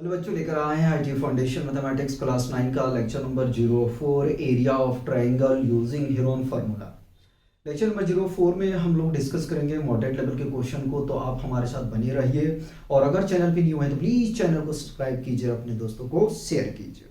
Hello बच्चों, लेकर आए हैं आईटी फाउंडेशन मैथमेटिक्स क्लास 9 का lecture number 04 area of triangle using Heron formula. Lecture number 04 में हम लोग डिस्कस करेंगे मॉडरेट लेवल के क्वेश्चन को, तो आप हमारे साथ बने रहिए। और अगर चैनल पे न्यू है तो प्लीज़ चैनल को सब्सक्राइब कीजिए, अपने दोस्तों को शेयर कीजिए।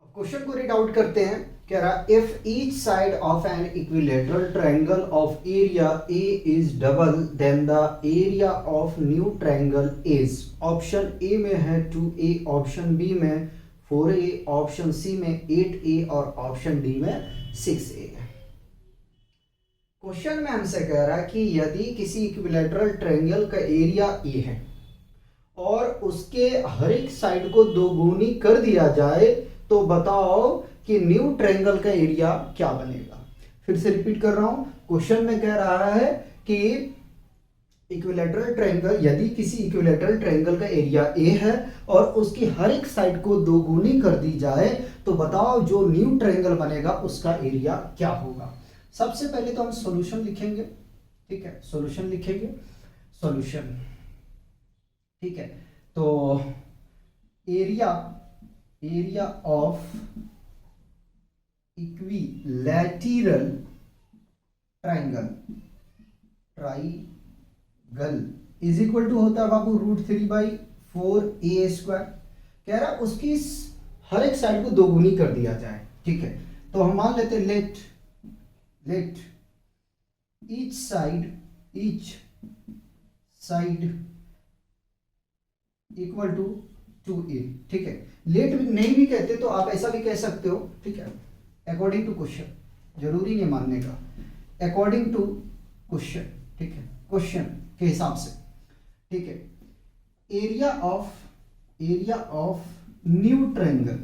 अब क्वेश्चन को रीड आउट करते हैं। कह रहा if each side of an equilateral triangle of area a is double then the area of new triangle is. Option A में है 2a, ऑप्शन बी में 4a, ऑप्शन सी में 8a और ऑप्शन डी में 6a। क्वेश्चन में हमसे कह रहा है कि यदि किसी इक्विलेटरल ट्रायंगल का एरिया ए है और उसके हर एक साइड को दोगुनी कर दिया जाए तो बताओ कि न्यू ट्रायंगल का एरिया क्या बनेगा। फिर से रिपीट कर रहा हूं। क्वेश्चन में कह रहा है कि इक्विलेटरल ट्रायंगल, यदि किसी इक्विलेटरल ट्रायंगल का एरिया ए है और उसकी हर एक साइड को दोगुनी कर दी जाए तो बताओ जो न्यू ट्रायंगल बनेगा उसका एरिया क्या होगा। सबसे पहले तो हम सॉल्यूशन लिखेंगे। ठीक है, सॉल्यूशन लिखेंगे। सॉल्यूशन, ठीक है। तो area of equilateral triangle is equal to होता है बाबू √3/4a²। कह रहा उसकी हर एक साइड को दोगुनी कर दिया जाए। ठीक है, तो हम मान लेते let each side equal to 2a। ठीक है, लेट नहीं भी कहते तो आप ऐसा भी कह सकते हो। ठीक है, अकॉर्डिंग टू क्वेश्चन, जरूरी नहीं मानने का, अकॉर्डिंग टू क्वेश्चन। ठीक है, क्वेश्चन के हिसाब से। ठीक है, area of new triangle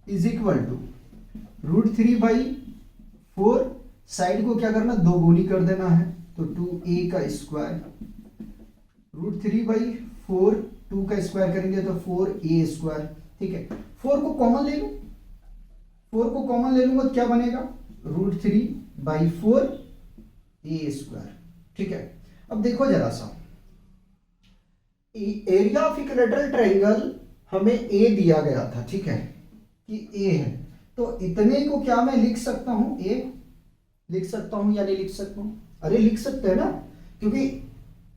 is equal to √3/4। Side को क्या करना, दोगुनी कर देना है, तो 2a का स्क्वायर √3/4, 2 का स्क्वायर करेंगे तो 4a²। ठीक है, 4 को कॉमन ले लूंगा तो क्या बनेगा, √3/4a²। ठीक है, अब देखो जरा सा, एरिया ऑफ इक्विलैटरल ट्रायंगल हमें ए दिया गया था। ठीक है, कि ए है, तो इतने को क्या मैं लिख सकता हूं, ए लिख सकता हूं या नहीं लिख सकता हूं? अरे लिख सकते हैं ना, क्योंकि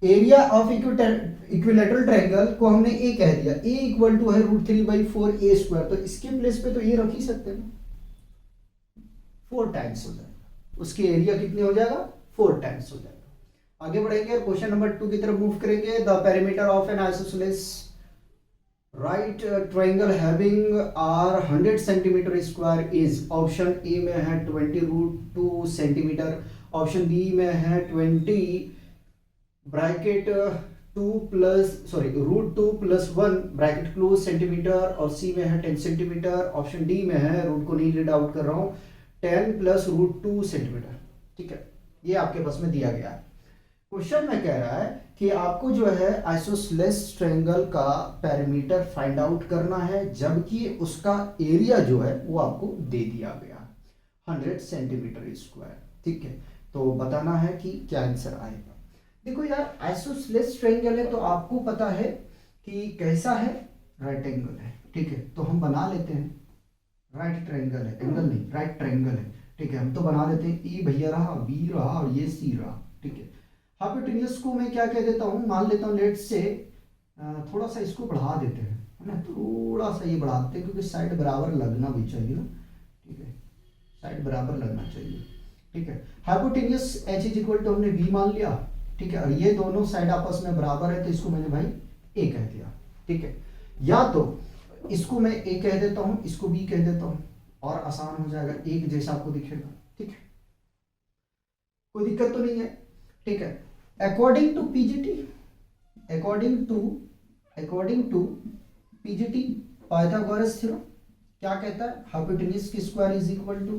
एरिया ऑफ इक्विलैटरल ट्रायंगल को हमने ए कह दिया, ए इक्वल टू है √3/4a², तो इसके प्लेस पे तो ए रख ही सकते हैं, 4 टाइम्स हो जाएगा, उसके एरिया कितने हो जाएगा, 4 टाइम्स हो जाएगा। आगे बढ़ेंगे, क्वेश्चन नंबर 2 की तरफ मूव करेंगे। The perimeter of an isosceles right triangle having are 100 centimetre square is. Option A में है 20√2 सेंटीमीटर, ऑप्शन बी में है 20 ब्रैकेट 2+1 ब्रैकेट क्लोज सेंटीमीटर, और सी में है 10 सेंटीमीटर, ऑप्शन डी में है, रूट को नहीं रीड आउट कर रहा हूं, 10 + √2 सेंटीमीटर। ठीक है, ये आपके पास में दिया गया है। क्वेश्चन में कह रहा है कि आपको जो है आइसोसेलेस ट्रायंगल का पेरीमीटर फाइंड आउट करना है, जबकि उसका एरिया जो है वो आपको दे दिया गया 100 सेंटीमीटर स्क्वायर। ठीक है, तो बताना है कि क्या आंसर आएगा। देखो यार, आइसोसेलेस ट्रायंगल है तो आपको पता है कि कैसा है, राइट एंगल है। ठीक है, तो हम बना लेते हैं, राइट ट्रायंगल है, एंगल नहीं, राइट ट्रायंगल है। ठीक है, हम तो बना लेते हैं, ई भैया रहा, बी रहा और ये सी रहा। ठीक है, हाइपोटेन्यूज को मैं क्या कह देता हूँ, मान लेता हूँ लेट से थोड़ा सा इसको बढ़ा देते हैं, है ना, थोड़ा सा ये बढ़ाते हैं, क्योंकि साइड बराबर लगना भी चाहिए ना। ठीक है, साइड बराबर लगना चाहिए। ठीक है, hypotenuse h is equal to हमने बी मान लिया। ठीक है, और ये दोनों साइड आपस में बराबर है तो इसको मैंने भाई ए कह दिया। ठीक है, या तो इसको मैं ए कह देता हूं, इसको बी कह देता हूं, और आसान हो जाएगा, एक जैसा आपको दिखेगा। ठीक है, कोई दिक्कत तो नहीं है। ठीक है, according to PGT Pythagoras theorem क्या कहता है, हाइपोटेन्यूज की square is equal to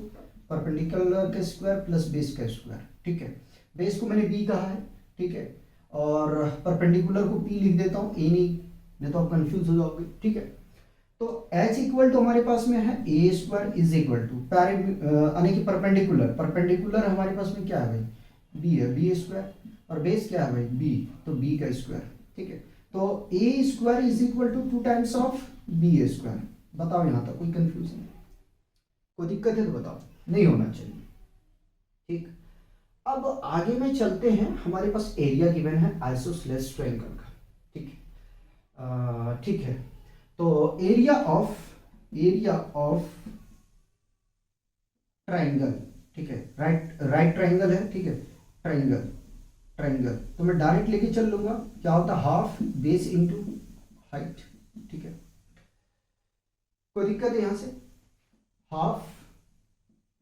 perpendicular के स्क्वायर प्लस बेस का स्क्वायर। ठीक है, बेस को मैंने बी कहा है। ठीक है, और परपेंडिकुलर को पी लिख देता हूं, ए नहीं तो आप कंफ्यूज हो जाओगे। ठीक है, तो h इक्वल टू हमारे पास में है a² इज इक्वल टू यानी कि परपेंडिकुलर हमारे पास में क्या है भाई, b है, b² और बेस क्या है भाई b, तो b का स्क्वायर। ठीक है, तो A square is equal to 2 times of B A square. बताओ यहाँ तक कोई कंफ्यूजन, कोई दिक्कत है तो बताओ, नहीं होना चाहिए। ठीक, अब आगे में चलते हैं, हमारे पास एरिया गिवन है आइसोसेलेस ट्रायंगल का। ठीक है, ठीक है, तो एरिया ऑफ ट्रायंगल, ठीक है, राइट ट्रायंगल है, ठीक है, ट्रायंगल तो मैं डायरेक्ट लेके चल लूंगा, क्या होता है हाफ बेस इनटू हाइट। ठीक है, कोई दिक्कत है यहाँ से, हाफ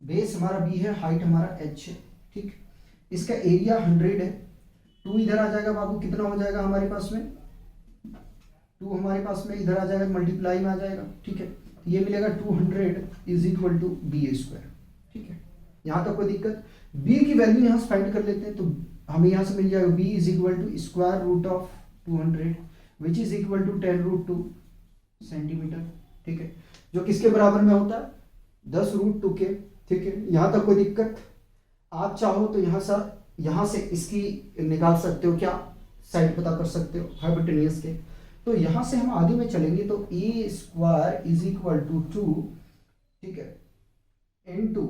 बेस हमारा बी है, हाइट हमारा एच है। ठीक, इसका एरिया 100 है, 2 इधर आ जाएगा बाबू, कितना हो जाएगा हमारे पास में, 2 हमारे पास में इधर आ जाएगा, मल्टीप्लाई में आ जाएगा। ठीक है, तो ये मिलेगा 200 is equal to b square. ठीक है, यहाँ तक कोई दिक्कत, बी की वैल्यू यहाँ से फाइंड कर लेते हैं, तो हमें यहाँ से मिल जाएगा b is equal to square root of 200 which is equal to 10√2 centimetre. ठीक है, जो किसके बराबर में होता है, 10√2 के। ठीक है, यहाँ तक कोई दिक्कत, आप चाहो तो यहाँ से इसकी निकाल सकते हो, क्या साइड पता कर सकते हो हाइपोटेन्यूज के। तो यहाँ से हम आगे में चलेंगे, तो A square is equal to 2, ठीक है, इनटू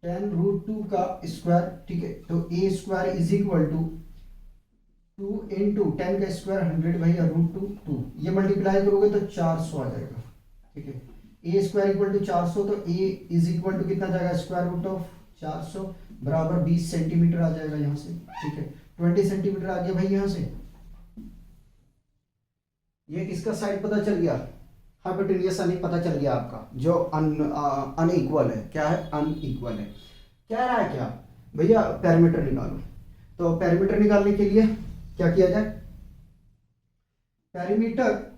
10√2 का स्क्वायर। ठीक है, तो A square is equal to 2 into 10 का स्क्वायर 100 भैया √2, ये मल्टीप्लाई करोगे तो 400 आ जाएगा। ठीक है, ए स्क्वायर इक्वल टू 400, तो ए इज इक्वल टू कितना जाएगा, स्क्वायर रूट ऑफ 400 बराबर 20 सेंटीमीटर आ जाएगा यहाँ से। ठीक है, 20 सेंटीमीटर आ गया भाई यहाँ से। ये किसका साइड पता चल गया, हाइपोटेन्यूज नहीं पता चल गया आपका, जो अनइक्वल है। क्या है, अनइक्वल है। कह रहा है क्या भैया, पैरामीटर निकालो। तो पैरामीटर निकालने के लिए क्या किया जाए, पैरामीटर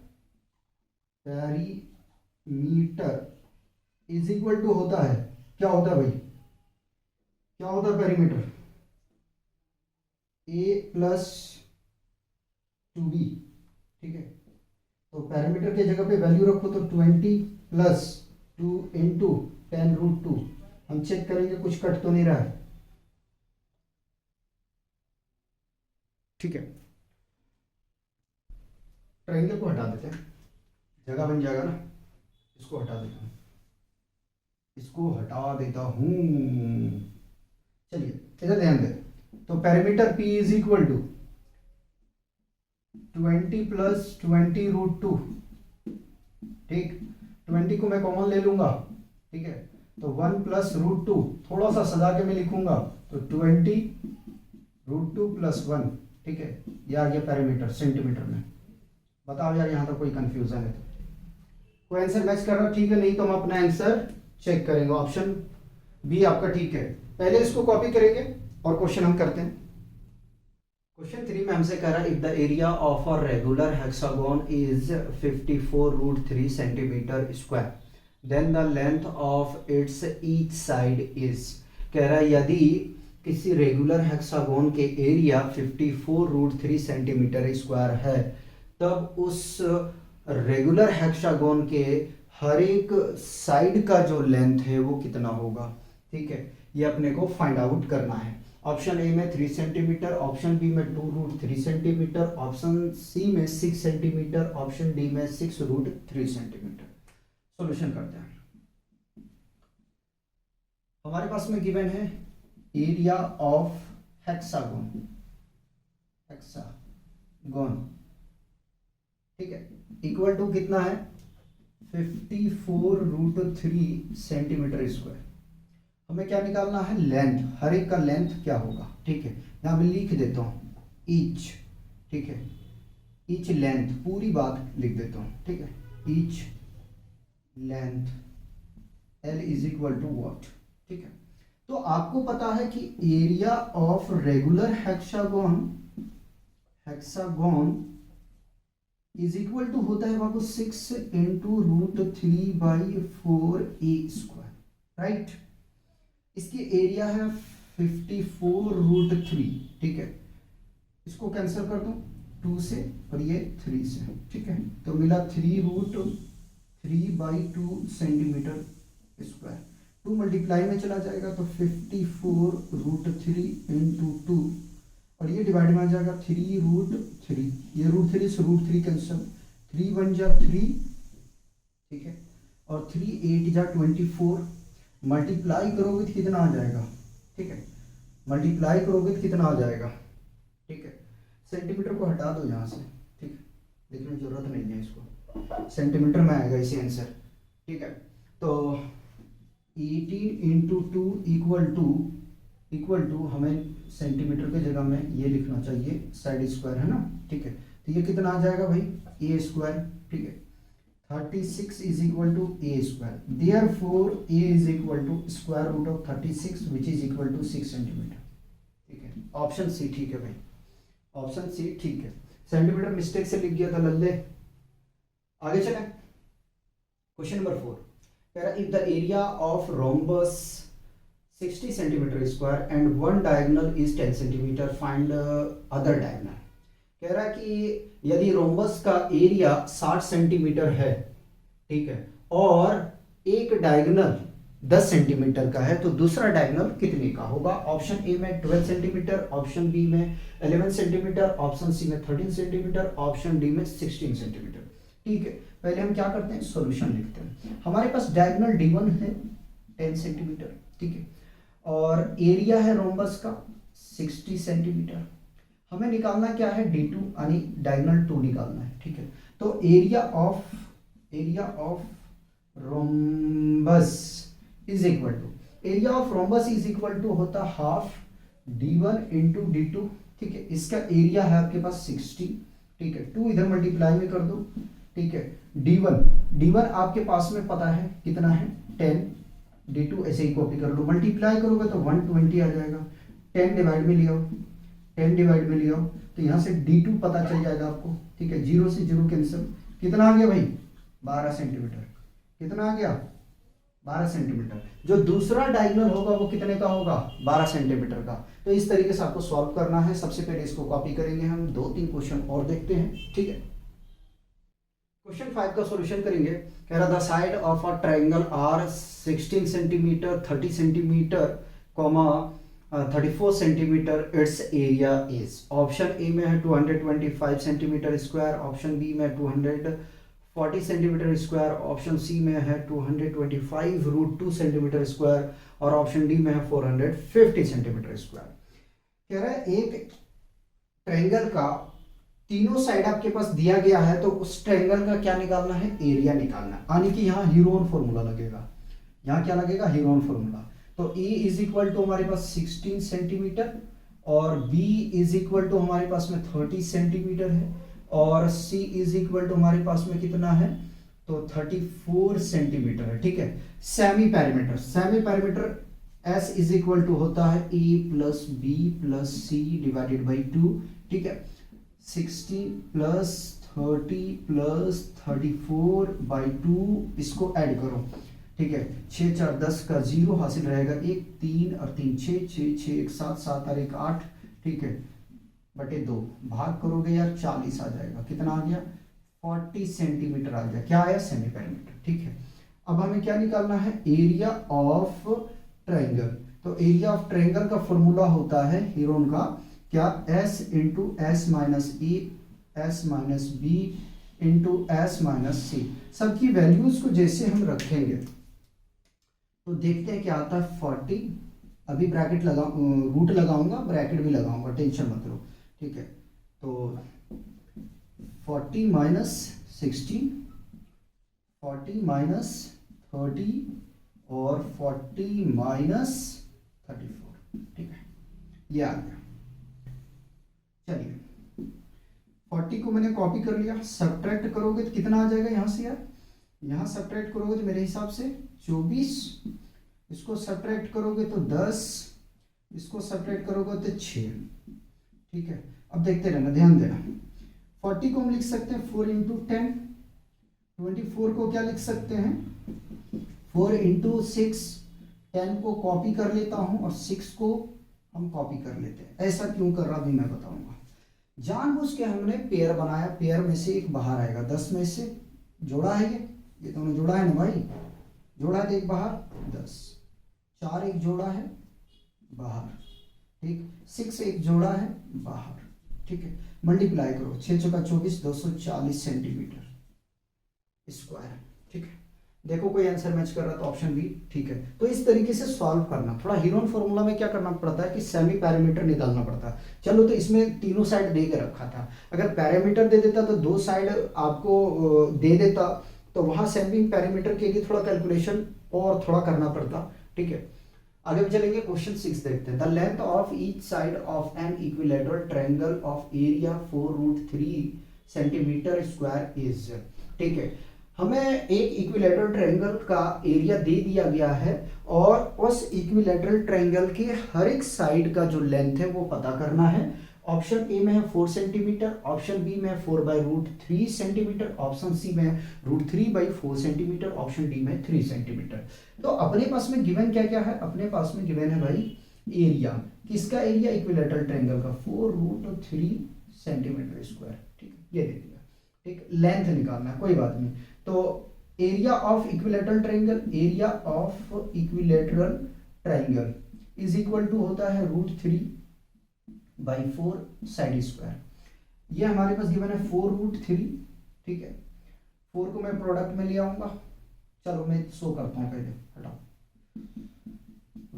इज इक्वल टू होता है, क्या होता है भाई, क्या होता है पैरामीटर, a प्लस 2b। ठीक है, तो पैरामीटर के जगह पे वैल्यू रखो, तो 20 प्लस 2 इंटू 10√2। हम चेक करेंगे कुछ कट तो नहीं रहा है। ठीक है, ट्रायंगल को हटा देते हैं, जगह बन जाएगा ना, इसको हटा देता हूँ, इसको हटा देता हूँ। चलिए इधर ध्यान दें, तो parameter P is equal to 20 plus 20√2। ठीक, 20 को मैं कॉमन ले लूंगा। ठीक है, तो 1 प्लस √2, थोड़ा सा सजा के मैं लिखूंगा, तो 20√2 प्लस 1। ठीक है, ये आ गया पैरामीटर सेंटीमीटर में। बताओ यार यहाँ तक कोई कंफ्यूजन है तो, कोई आंसर मैच कर रहा, ठीक है, नहीं तो हम अपना आंसर चेक करेंगे। ऑप्शन बी आपका ठीक है, पहले इसको कॉपी करेंगे और क्वेश्चन हम करते हैं। क्वेश्चन 3 में हमसे कह रहा है, if the area of a regular hexagon is 54√3 centimetre square, then the length of its each side is. कह रहा है यदि किसी रेगुलर हेक्सागोन के एरिया 54√3 सेंटीमीटर स्क्वायर है, तब उस रेगुलर हेक्सागोन के हर एक साइड का जो लेंथ है वो कितना होगा। ठीक है, ये अपने को फाइंड आउट करना है। ऑप्शन ए में 3 सेंटीमीटर, ऑप्शन बी में 2√3 सेंटीमीटर, ऑप्शन सी में 6 सेंटीमीटर, ऑप्शन डी में 6√3 सेंटीमीटर। सॉल्यूशन करते हैं। हमारे पास में गिवन है एरिया ऑफ हेक्सागोन, ठीक है, इक्वल टू कितना है, 54√3 सेंटीमीटर स्क्वायर। हमें क्या निकालना है, लेंथ, हर एक का लेंथ क्या होगा। ठीक है, यहाँ मैं लिख देता हूँ ईच। ठीक है, ईच लेंथ, पूरी बात लिख देता हूँ। ठीक है, each length L is equal to what. ठीक है, तो आपको पता है कि area of regular hexagon is equal to होता है बाबू 6 इंटू √3/4a², राइट। इसकी एरिया है 54√3। ठीक है, इसको कैंसिल कर दूं 2 से और ये 3 से। ठीक है, तो मिला 3√3/2 सेंटीमीटर स्क्वायर। 2 मल्टीप्लाई में चला जाएगा तो 54√3 इंटू 2, और ये डिवाइड में आ जाएगा 3√3, ये √3 से √3 कैंसिल, 3 1 जा 3, ठीक है, और 3 8 जा 24, मल्टीप्लाई करोगे तो कितना आ जाएगा, ठीक है, मल्टीप्लाई करोगे तो कितना आ जाएगा, ठीक है, सेंटीमीटर को हटा दो यहाँ से, ठीक है, लिखने की जरूरत नहीं है इसको, सेंटीमीटर में आएगा इसी आंसर, ठीक है। तो 18 इंटू 2 इक्वल टू हमें सेंटीमीटर के जगह में ये लिखना चाहिए साइड स्क्वायर, है ना, ठीक है, तो ये कितना आ जाएगा भाई, ए स्क्वायर, ठीक है, 36 is equal to A square, therefore a is equal to square root of 36 which is equal to 6 centimetre, ठीक है, ऑप्शन सी ठीक है भाई, ऑप्शन सी ठीक है। सेंटीमीटर मिस्टेक से लिख गया था लल्ले। आगे चलें, क्वेश्चन नंबर 4 कह रहा if the area of rhombus 60 centimetre square and one diagonal is 10 centimetre, find other diagonal. कह रहा है कि यदि रोम्बस का एरिया 60 सेंटीमीटर है, ठीक है, और एक डायगोनल 10 सेंटीमीटर का है, तो दूसरा डायगोनल कितने का होगा। ऑप्शन ए में 12 सेंटीमीटर, ऑप्शन बी में 11 सेंटीमीटर, ऑप्शन सी में 13 सेंटीमीटर, ऑप्शन डी में 16 सेंटीमीटर, ठीक है। पहले हम क्या करते हैं, सॉल्यूशन लिखते हैं। हमारे पास डायगोनल D1 है 10 सेंटीमीटर, ठीक है, और एरिया है रोम्बस का 60 सेंटीमीटर। हमें निकालना क्या है, D2 यानी डायगोनल 2 निकालना है, ठीक है। तो area of rhombus is equal to होता हाफ D1 इंटू D2, ठीक है। इसका एरिया है आपके पास 60, ठीक है, 2 इधर मल्टीप्लाई में कर दो, ठीक है। D1 आपके पास में पता है कितना है 10, D2 ऐसे ही कॉपी कर लो, मल्टीप्लाई करोगे तो 120 आ जाएगा, 10 डिवाइड में ले आओ तो यहाँ से D2 पता चल जाएगा आपको, ठीक है, 0 से 0 कैंसिल, कितना आ गया भाई 12 सेंटीमीटर, कितना आ गया 12 सेंटीमीटर। जो दूसरा डायगोनल होगा वो कितने का होगा, 12 सेंटीमीटर का। तो इस तरीके से आपको सॉल्व करना है। सबसे पहले इसको कॉपी करेंगे हम, 2-3 क्वेश्चन और देखते हैं, ठीक है। क्वेश्चन 5 का सॉल्यूशन करेंगे। कह रहा the side of a triangle are 16 centimetre, 30 centimetre, 34 centimetre, its area is. Option A में है 225 सेंटीमीटर स्क्वायर, ऑप्शन बी में 240 सेंटीमीटर स्क्वायर, ऑप्शन सी में है 225√2 सेंटीमीटर स्क्वायर, और ऑप्शन डी में है 450 सेंटीमीटर स्क्वायर। कह रहा है एक ट्रायंगल का तीनों साइड आपके पास दिया गया है, तो उस ट्रायंगल का क्या निकालना है, एरिया निकालना है। यानी कि यहाँ हीरोन फॉर्मूला लगेगा, यहाँ क्या लगेगा, हीरोन फॉर्मूला। तो ए इज इक्वल टू हमारे पास 16 सेंटीमीटर, और बी इज इक्वल टू हमारे पास में 30 सेंटीमीटर है, और सी इज इक्वल टू हमारे पास में कितना है, तो 34 सेंटीमीटर है, ठीक है। Semi parameter S is equal to होता है A plus B plus C divided by 2, ठीक है। 60 प्लस 30 प्लस 34 बाई 2, इसको ऐड करो, ठीक है। 6 4 10 का 0 हासिल रहेगा, 1 3 और 3 6 6 6 1 7 7 और 1 8, ठीक है, बटे 2 भाग करोगे यार 40 आ जाएगा। कितना आ गया, 40 सेंटीमीटर आ गया। क्या आया, सेमी पैरामीटर, ठीक है। अब हमें क्या निकालना है, एरिया ऑफ ट्रायंगल। तो एरिया ऑफ ट्रायंगल का फॉर्मूला होता है हीरोन का क्या, S into S minus A S minus B into S minus C. सबकी वैल्यूज को जैसे हम रखेंगे तो देखते हैं क्या आता है, 40, अभी ब्रैकेट लगा रूट लगाऊंगा, ब्रैकेट भी लगाऊंगा, टेंशन मत लो, ठीक है। तो 40 माइनस 60, 40 माइनस 30 और 40 माइनस 34, ठीक है, ये आ गया। चलिए 40 को मैंने कॉपी कर लिया, सब्ट्रैक्ट करोगे तो कितना आ जाएगा यहाँ से यार, यहाँ सब्ट्रैक्ट करोगे तो मेरे हिसाब से 24, इसको सब्ट्रैक्ट करोगे तो 10, इसको सब्ट्रैक्ट करोगे तो 6, ठीक है। अब देखते रहना, ध्यान देना। 40 को हम लिख सकते हैं 4 इंटू 10, 24 को क्या लिख सकते हैं 4 इंटू 6, 10 को कॉपी कर लेता हूं और 6 को हम कॉपी कर लेते हैं। ऐसा क्यों कर रहा भी मैं बताऊंगा। जानबूझ के हमने पेयर बनाया, पेयर में से एक बाहर आएगा, 10 में से जोड़ा है, ये तो हमने जोड़ा है ना भाई, जोड़ा है तो एक बाहर 10, 4 एक जोड़ा है बाहर, ठीक, 6 एक जोड़ा है बाहर, ठीक है, मल्टीप्लाई करो, 6 चौका 24, 240 सेंटीमीटर स्क्वायर, ठीक है। देखो कोई आंसर मैच कर रहा है तो ऑप्शन बी ठीक है। तो इस तरीके से सॉल्व करना, थोड़ा हीरोन फॉर्मूला में क्या करना पड़ता है कि सेमी पैरामीटर निकालना पड़ता है। चलो तो इसमें तीनों साइड दे के रखा था, अगर पैरामीटर दे देता तो 2 साइड आपको दे देता, तो वहां सेमी पैरामीटर के लिए थोड़ा कैलकुलेशन और थोड़ा करना पड़ता, ठीक है। आगे भी चलेंगे, क्वेश्चन 6 देखते हैं। The length of each side of an equilateral triangle of area 4√3 centimetre square is, ठीक है। हमें एक इक्विलैटरल ट्रायंगल का एरिया दे दिया गया है और उस इक्विलैटरल ट्रायंगल के हर एक साइड का जो लेंथ है वो पता करना है। ऑप्शन ए में है 4 सेंटीमीटर, ऑप्शन बी में है 4/√3 सेंटीमीटर, ऑप्शन सी में है √3/4 सेंटीमीटर, ऑप्शन डी में 3 सेंटीमीटर। तो अपने पास में गिवन क्या क्या है, अपने पास में गिवन है भाई एरिया, किसका एरिया, इक्विलैटरल ट्रायंगल का 4√3 सेंटीमीटर स्क्वायर, ठीक है, ये दे दिया, ठीक। लेंथ निकालना है, कोई बात नहीं। तो area of equilateral triangle, area of equilateral triangle is equal to होता है √3/4 साइड स्क्वायर। ये हमारे पास गिवन है 4√3, ठीक है। 4 को मैं प्रोडक्ट में ले आऊंगा, चलो मैं शो करता हूँ पहले, हटाओ,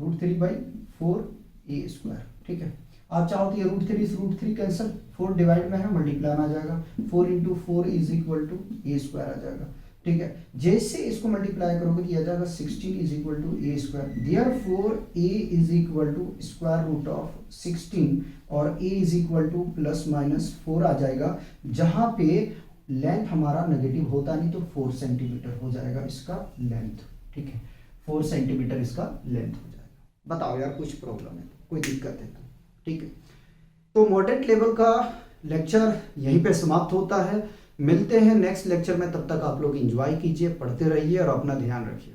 √3/4 ए स्क्वायर, ठीक है। आप चाहो तो ये √3 कैंसिल, 4 डिवाइड में है, मल्टीप्लाई में आ जाएगा, 4 × 4 is equal to A square आ जाएगा, ठीक है। जैसे इसको मल्टीप्लाई करोगे तो आ जाएगा 16 is equal to A square, therefore a is equal to square root of 16 और ए इज इक्वल टू ±4 आ जाएगा, जहां पे लेंथ हमारा नेगेटिव होता नहीं तो 4 सेंटीमीटर हो जाएगा इसका लेंथ, ठीक है, 4 सेंटीमीटर इसका लेंथ हो जाएगा। बताओ यार कुछ प्रॉब्लम है, कोई दिक्कत है तो, ठीक है। तो मॉडरेट लेवल का लेक्चर यहीं पे समाप्त होता है, मिलते हैं नेक्स्ट लेक्चर में, तब तक आप लोग एंजॉय कीजिए, पढ़ते रहिए और अपना ध्यान रखिए।